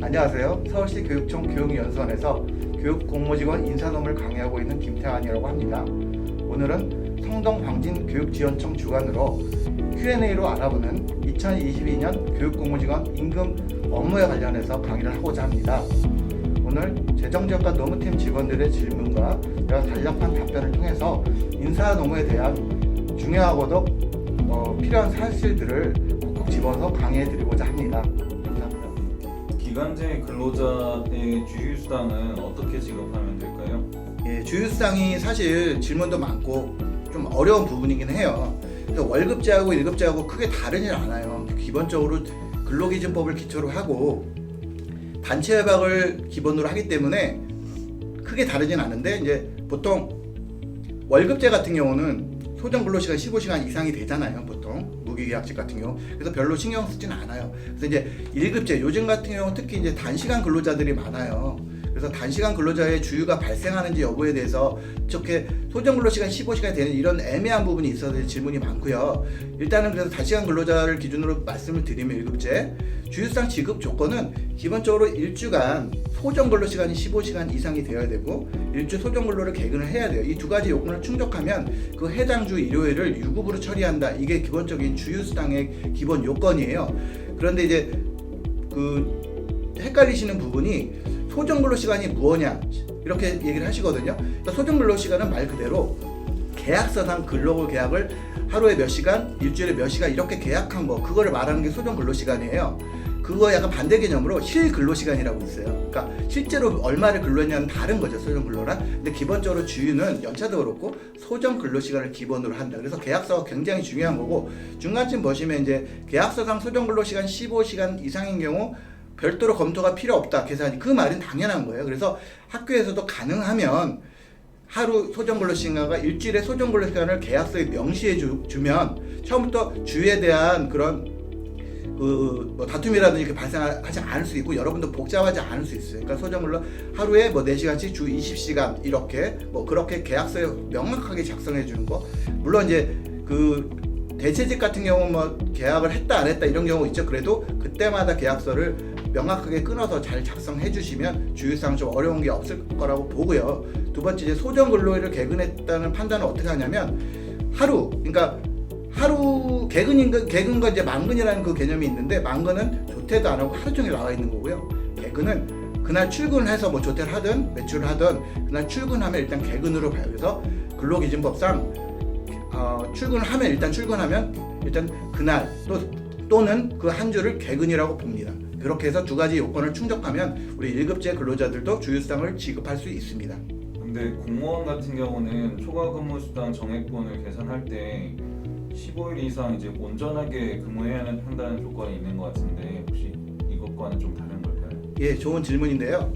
안녕하세요. 서울시 교육청 교육연수원에서 교육공모직원 인사논문을 강의하고 있는 김태환이라고 합니다. 오늘은 성동광진교육지원청 주관으로 Q&A로 알아보는 2022년 교육공모직원 임금 업무에 관련해서 강의를 하고자 합니다. 오늘 재정지원과 노무팀 직원들의 질문과 제가 간략한 답변을 통해서 인사논문에 대한 중요하고도 필요한 사실들을 콕콕 집어서 강의해 드리고자 합니다. 감사합니다. 기간제 근로자의 주휴수당은 어떻게 지급하면 될까요? 예, 주휴수당이 사실 질문도 많고 좀 어려운 부분이긴 해요. 월급제하고 1급제하고 크게 다르진 않아요. 기본적으로 근로기준법을 기초로 하고 단체 협약을 기본으로 하기 때문에 크게 다르진 않은데, 이제 보통 월급제 같은 경우는 소정 근로시간 15시간 이상이 되잖아요. 보통 무기계약직 같은 경우. 그래서 별로 신경 쓰지는 않아요. 그래서 이제 1급제, 요즘 같은 경우 특히 이제 단시간 근로자들이 많아요. 그래서 단시간 근로자의 주휴가 발생하는지 여부에 대해서 이렇게 소정 근로시간 15시간이 되는 이런 애매한 부분이 있어서 질문이 많고요. 일단은 그래서 단시간 근로자를 기준으로 말씀을 드리면 1급제 주휴수당 지급 조건은 기본적으로 일주간 소정 근로시간이 15시간 이상이 되어야 되고 일주 소정 근로를 개근을 해야 돼요. 이 두 가지 요건을 충족하면 그 해당 주 일요일을 유급으로 처리한다. 이게 기본적인 주휴수당의 기본 요건이에요. 그런데 이제 그 헷갈리시는 부분이 소정 근로 시간이 무엇냐 이렇게 얘기를 하시거든요. 그러니까 소정 근로 시간은 말 그대로 계약서상 근로 계약을 하루에 몇 시간, 일주일에 몇 시간 이렇게 계약한 거, 그거를 말하는 게 소정 근로 시간이에요. 그거 약간 반대 개념으로 실 근로 시간이라고 있어요. 그러니까 실제로 얼마를 근로했냐는 다른 거죠, 소정 근로랑. 근데 기본적으로 주휴는 연차도 그렇고 소정 근로 시간을 기본으로 한다. 그래서 계약서가 굉장히 중요한 거고, 중간쯤 보시면 이제 계약서상 소정 근로 시간 15시간 이상인 경우 별도로 검토가 필요 없다 계산이, 그 말은 당연한 거예요. 그래서 학교에서도 가능하면 하루 소정 근로 시간과 일주일의 소정 근로 시간을 계약서에 명시해 주면 처음부터 주에 대한 그런 뭐 다툼이라든지 이렇게 발생하지 않을 수 있고, 여러분도 복잡하지 않을 수 있어요. 그러니까 소정 근로 하루에 뭐 4시간씩 주 20시간 이렇게 뭐 그렇게 계약서에 명확하게 작성해 주는 거. 물론 이제 그 대체직 같은 경우 뭐 계약을 했다 안 했다 이런 경우 있죠. 그래도 그때마다 계약서를 명확하게 끊어서 잘 작성해 주시면 주휴수당 좀 어려운 게 없을 거라고 보고요. 두 번째, 이제 소정 근로일을 개근했다는 판단을 어떻게 하냐면 그러니까 하루 개근과 이제 만근이라는 그 개념이 있는데, 만근은 조퇴도 안 하고 하루 종일 나와 있는 거고요. 개근은 그날 출근해서 뭐 조퇴를 하든 외출을 하든 그날 출근하면 일단 개근으로 봐요. 그래서 근로기준법상 출근하면 일단 그날 또는 그 한 주를 개근이라고 봅니다. 그렇게 해서 두 가지 요건을 충족하면 우리 1급제 근로자들도 주휴수당을 지급할 수 있습니다. 근데 공무원 같은 경우는 초과 근무 수당 정액분을 계산할 때 15일 이상 이제 온전하게 근무해야 한다는 조건이 있는 것 같은데, 혹시 이것과는 좀 다른 걸까요? 예, 좋은 질문인데요.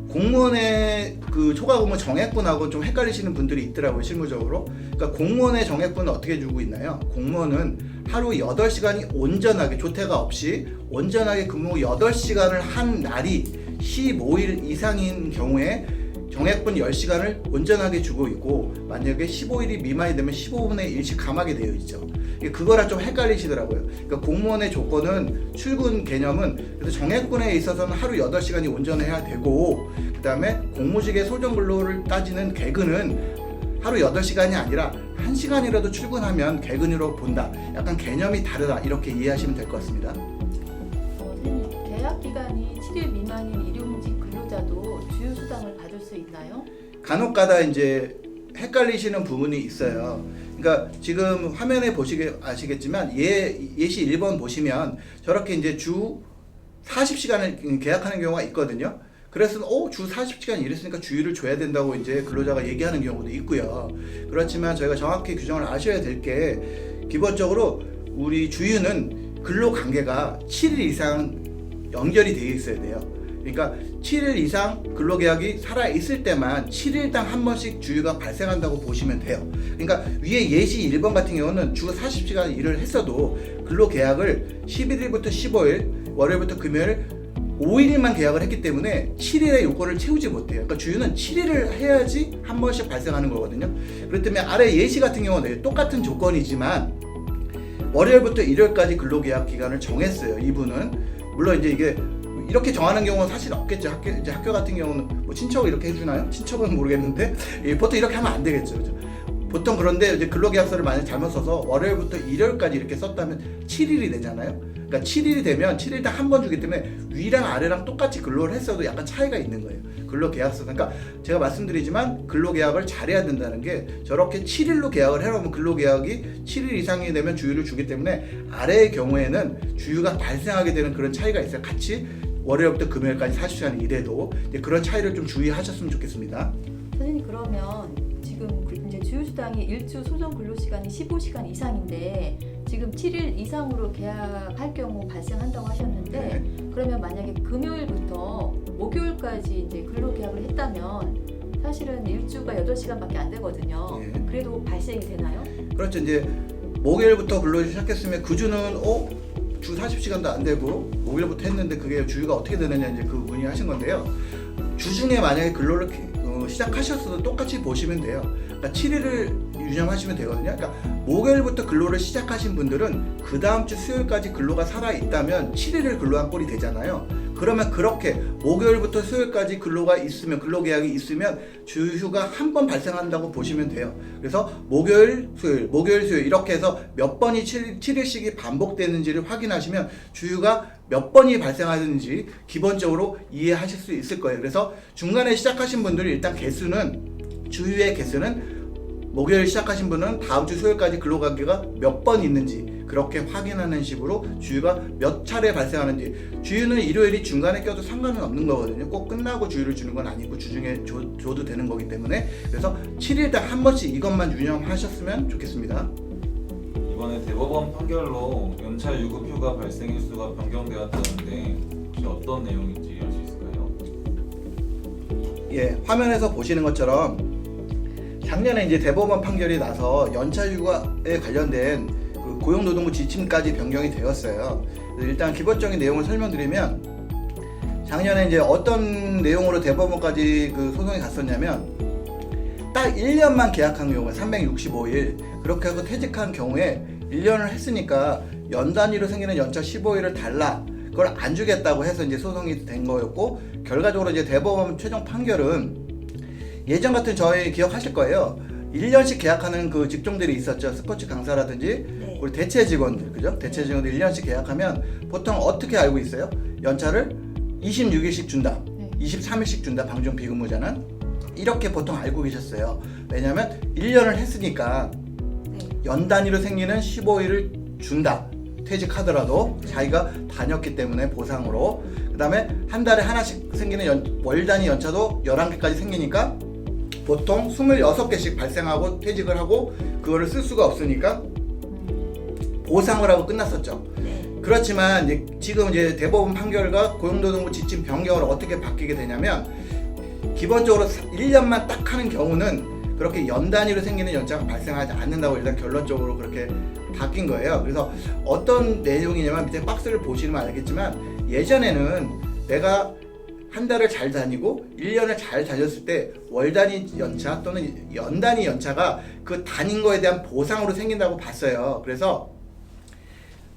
공무원의 그 초과 근무 정액분하고 좀 헷갈리시는 분들이 있더라고요, 실무적으로. 그러니까 공무원의 정액분은 어떻게 주고 있나요? 공무원은 하루 8시간이 온전하게, 조퇴가 없이 온전하게 근무 8시간을 한 날이 15일 이상인 경우에 정액분 10시간을 온전하게 주고 있고, 만약에 15일이 미만이 되면 15분의 1씩 감하게 되어 있죠. 그거랑 좀 헷갈리시더라고요. 그러니까 공무원의 조건은, 출근 개념은 그래서 정액분에 있어서는 하루 8시간이 온전해야 되고, 그 다음에 공무직의 소정 근로를 따지는 개근은 하루 8시간이 아니라 1시간이라도 출근하면 개근으로 본다. 약간 개념이 다르다, 이렇게 이해하시면 될 것 같습니다. 선생님, 계약 기간이 7일 미만인 일용직 근로자도 주휴수당을 받을 수 있나요? 간혹가다 이제 헷갈리시는 부분이 있어요. 그러니까 지금 화면에 아시겠지만 예시 1번 보시면 저렇게 이제 주 40시간을 계약하는 경우가 있거든요. 그래서 주 40시간 일했으니까 주휴를 줘야 된다고 이제 근로자가 얘기하는 경우도 있고요. 그렇지만 저희가 정확히 규정을 아셔야 될 게, 기본적으로 우리 주휴는 근로관계가 7일 이상 연결이 되어 있어야 돼요. 그러니까 7일 이상 근로계약이 살아있을 때만 7일당 한 번씩 주휴가 발생한다고 보시면 돼요. 그러니까 위에 예시 1번 같은 경우는 주 40시간 일을 했어도 근로계약을 11일부터 15일, 월요일부터 금요일 5일만 계약을 했기 때문에 7일의 요건을 채우지 못해요. 그러니까 주휴는 7일을 해야지 한 번씩 발생하는 거거든요. 그렇기 때문에 아래 예시 같은 경우는 똑같은 조건이지만 월요일부터 일요일까지 근로계약 기간을 정했어요. 이분은 물론 이제 이게 이렇게 정하는 경우는 사실 없겠죠. 학교 같은 경우는 뭐 친척을 이렇게 해주나요? 친척은 모르겠는데 보통 이렇게 하면 안 되겠죠. 그죠? 보통 그런데 이제 근로계약서를 만약 잘못 써서 월요일부터 일요일까지 이렇게 썼다면 7일이 되잖아요. 그러니까 7일이 되면 7일당 한 번 주기 때문에 위랑 아래랑 똑같이 근로를 했어도 약간 차이가 있는 거예요. 근로계약서. 그러니까 제가 말씀드리지만 근로계약을 잘해야 된다는 게 저렇게 7일로 계약을 해놓으면 근로계약이 7일 이상이 되면 주휴를 주기 때문에 아래의 경우에는 주휴가 발생하게 되는 그런 차이가 있어요. 같이 월요일부터 금요일까지 40시간 일해도 그런 차이를 좀 주의하셨으면 좋겠습니다. 선생님 그러면 지금 이제 주휴수당이 일주 소정 근로시간이 15시간 이상인데 지금 7일 이상으로 계약할 경우 발생한다고 하셨는데 네. 그러면 만약에 금요일부터 목요일까지 이제 근로계약을 했다면 사실은 일주가 8시간밖에 안 되거든요. 네. 그래도 발생이 되나요? 그렇죠. 이제 목요일부터 근로를 시작했으면 그 주는 주 40시간도 안 되고 목요일부터 했는데 그게 주휴가 어떻게 되느냐 이제 그 문의하신 건데요. 주중에 만약에 근로를 시작하셨어도 똑같이 보시면 돼요. 그러니까 7일을 유념하시면 되거든요. 그러니까 목요일부터 근로를 시작하신 분들은 그 다음 주 수요일까지 근로가 살아 있다면 7일을 근로한 꼴이 되잖아요. 그러면 그렇게 목요일부터 수요일까지 근로가 있으면 근로계약이 있으면 주휴가 한 번 발생한다고 보시면 돼요. 그래서 목요일 수요일 이렇게 해서 몇 번이 7일씩이 반복되는지를 확인하시면 주휴가 몇 번이 발생하는지 기본적으로 이해하실 수 있을 거예요. 그래서 중간에 시작하신 분들이 일단 주휴의 개수는 목요일 시작하신 분은 다음 주 수요일까지 근로관계가 몇 번 있는지 그렇게 확인하는 식으로 주휴가 몇 차례 발생하는지. 주휴는 일요일이 중간에 껴도 상관은 없는 거거든요. 꼭 끝나고 주휴를 주는 건 아니고 주중에 줘도 되는 거기 때문에 그래서 7일당 한 번씩 이것만 유념하셨으면 좋겠습니다. 이번에 대법원 판결로 연차 유급휴가 발생 일수가 변경되었다는데 혹시 어떤 내용인지 알 수 있을까요? 예, 화면에서 보시는 것처럼 작년에 이제 대법원 판결이 나서 연차 휴가에 관련된 그 고용노동부 지침까지 변경이 되었어요. 일단 기본적인 내용을 설명드리면 작년에 이제 어떤 내용으로 대법원까지 그 소송이 갔었냐면 딱 1년만 계약한 경우에 365일 그렇게 하고 퇴직한 경우에 1년을 했으니까 연 단위로 생기는 연차 15일을 달라. 그걸 안 주겠다고 해서 이제 소송이 된 거였고 결과적으로 이제 대법원 최종 판결은 예전 같은 저희 기억하실 거예요. 1년씩 계약하는 그 직종들이 있었죠. 스포츠 강사라든지 네. 우리 대체 직원들, 그죠? 대체 직원들 1년씩 계약하면 보통 어떻게 알고 있어요? 연차를 26일씩 준다. 네. 23일씩 준다. 방중 비근무자는 이렇게 보통 알고 계셨어요. 왜냐하면 1년을 했으니까 네. 연 단위로 생기는 15일을 준다. 퇴직하더라도 자기가 다녔기 때문에 보상으로. 그 다음에 한 달에 하나씩 생기는 월 단위 연차도 11개까지 생기니까 보통 26개씩 발생하고 퇴직을 하고 그거를 쓸 수가 없으니까 보상을 하고 끝났었죠. 네. 그렇지만 이제 지금 이제 대법원 판결과 고용노동부 지침 변경으로 어떻게 바뀌게 되냐면 기본적으로 1년만 딱 하는 경우는 그렇게 연 단위로 생기는 연차가 발생하지 않는다고 일단 결론적으로 그렇게 바뀐 거예요. 그래서 어떤 내용이냐면 밑에 박스를 보시면 알겠지만 예전에는 내가 한 달을 잘 다니고 1년을 잘 다녔을 때 월 단위 연차 또는 연 단위 연차가 그 다닌 거에 대한 보상으로 생긴다고 봤어요. 그래서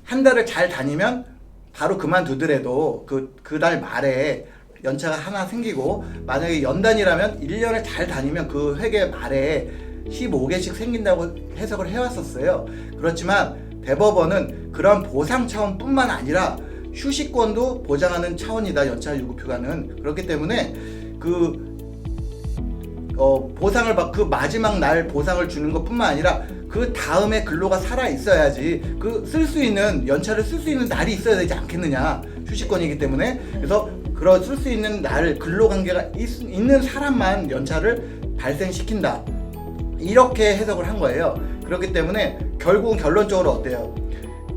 한 달을 잘 다니면 바로 그만두더라도 그 달 말에 연차가 하나 생기고 만약에 연 단위라면 1년을 잘 다니면 그 회계 말에 15개씩 생긴다고 해석을 해왔었어요. 그렇지만 대법원은 그런 보상 차원뿐만 아니라 휴식권도 보장하는 차원이다. 연차 유급휴가는. 그렇기 때문에 보상을 그 마지막 날 보상을 주는 것뿐만 아니라 그 다음에 근로가 살아 있어야지 쓸 수 있는 연차를 쓸 수 있는 날이 있어야 되지 않겠느냐. 휴식권이기 때문에. 그래서 쓸 수 있는 날 근로 관계가 있는 사람만 연차를 발생시킨다. 이렇게 해석을 한 거예요. 그렇기 때문에 결국은 결론적으로 어때요?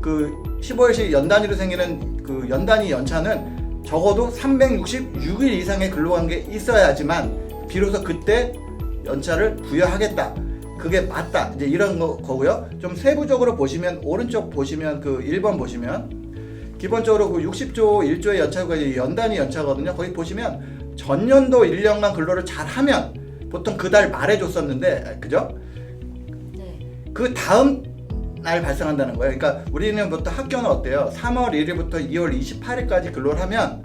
15일씩 연 단위로 생기는 그 연 단위 연차는 적어도 366일 이상의 근로관계 있어야지만 비로소 그때 연차를 부여하겠다. 그게 맞다. 이제 이런 거고요. 좀 세부적으로 보시면 오른쪽 보시면 1번 보시면 기본적으로 60조 1조의 연차가 연 단위 연차거든요. 거기 보시면 전년도 1년간 근로를 잘하면 보통 그 달 말에 줬었는데 그죠? 네. 그 다음 날 발생한다는 거예요. 그러니까 우리는 보통 학교는 어때요? 3월 1일부터 2월 28일까지 근로를 하면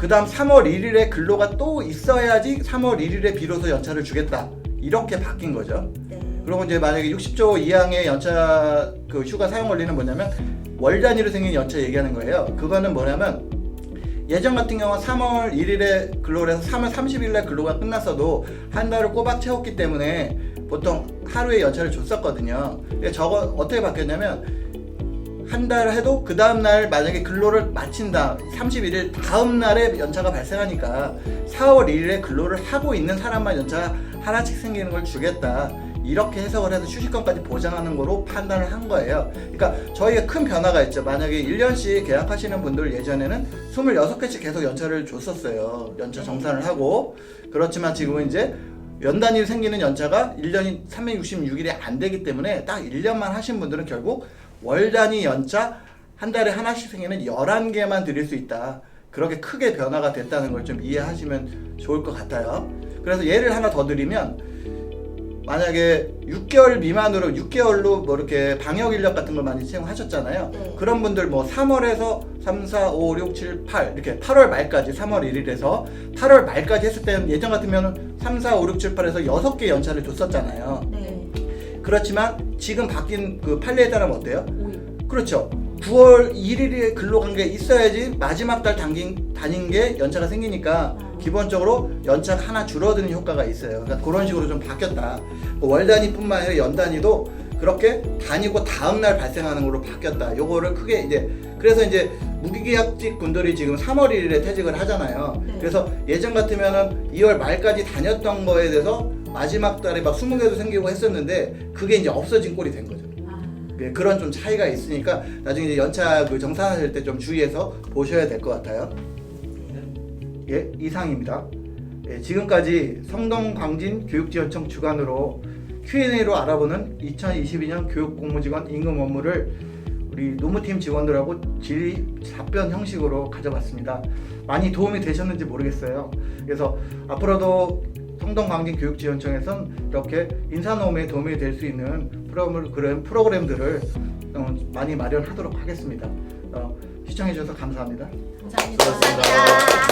그 다음 3월 1일에 근로가 또 있어야지 3월 1일에 비로소 연차를 주겠다. 이렇게 바뀐 거죠. 네. 그리고 이제 만약에 60조 이항의 연차 그 휴가 사용 원리는 뭐냐면 월 단위로 생긴 연차 얘기하는 거예요. 그거는 뭐냐면 예전 같은 경우는 3월 1일에 근로를 해서 3월 30일날 근로가 끝났어도 한 달을 꼬박 채웠기 때문에 보통 하루에 연차를 줬었거든요. 근데 저거 어떻게 바뀌었냐면 한 달 해도 그 다음날 만약에 근로를 마친다 31일 다음 날에 연차가 발생하니까 4월 1일에 근로를 하고 있는 사람만 연차가 하나씩 생기는 걸 주겠다. 이렇게 해석을 해서 휴식권까지 보장하는 거로 판단을 한 거예요. 그러니까 저희가 큰 변화가 있죠. 만약에 1년씩 계약하시는 분들 예전에는 26개씩 계속 연차를 줬었어요. 연차 정산을 하고. 그렇지만 지금은 이제 연 단위로 생기는 연차가 1년이 366일이 안 되기 때문에 딱 1년만 하신 분들은 결국 월 단위 연차 한 달에 하나씩 생기는 11개만 드릴 수 있다. 그렇게 크게 변화가 됐다는 걸 좀 이해하시면 좋을 것 같아요. 그래서 예를 하나 더 드리면 만약에 6개월 미만으로 6개월로 뭐 이렇게 방역 인력 같은 걸 많이 채용하셨잖아요. 네. 그런 분들 뭐 3월에서 3, 4, 5, 6, 7, 8 이렇게 8월 말까지 3월 1일에서 8월 말까지 했을 때는 예전 같으면 3, 4, 5, 6, 7, 8에서 6개 연차를 줬었잖아요. 네. 그렇지만 지금 바뀐 그 판례에 따르면 어때요? 5일. 그렇죠. 9월 1일에 근로 간 게 있어야지 마지막 달 다닌 게 연차가 생기니까 기본적으로 연차가 하나 줄어드는 효과가 있어요. 그러니까 그런 식으로 좀 바뀌었다. 월 단위뿐만 아니라 연 단위도 그렇게 다니고 다음 날 발생하는 걸로 바뀌었다. 요거를 크게 이제 그래서 이제 무기계약직 분들이 지금 3월 1일에 퇴직을 하잖아요. 네. 그래서 예전 같으면은 2월 말까지 다녔던 거에 대해서 마지막 달에 막 20개도 생기고 했었는데 그게 이제 없어진 꼴이 된 거죠. 예, 그런 좀 차이가 있으니까 나중에 이제 연차 그 정산하실 때 좀 주의해서 보셔야 될 것 같아요. 예, 이상입니다. 예, 지금까지 성동광진 교육지원청 주관으로 Q&A로 알아보는 2022년 교육공무직원 임금 업무를 우리 노무팀 직원들하고 질의 답변 형식으로 가져봤습니다. 많이 도움이 되셨는지 모르겠어요. 그래서 앞으로도 성동광진 교육지원청에선 이렇게 인사노무에 도움이 될 수 있는 프로그램들을 많이 마련하도록 하겠습니다. 시청해주셔서 감사합니다. 감사합니다. 수고하셨습니다.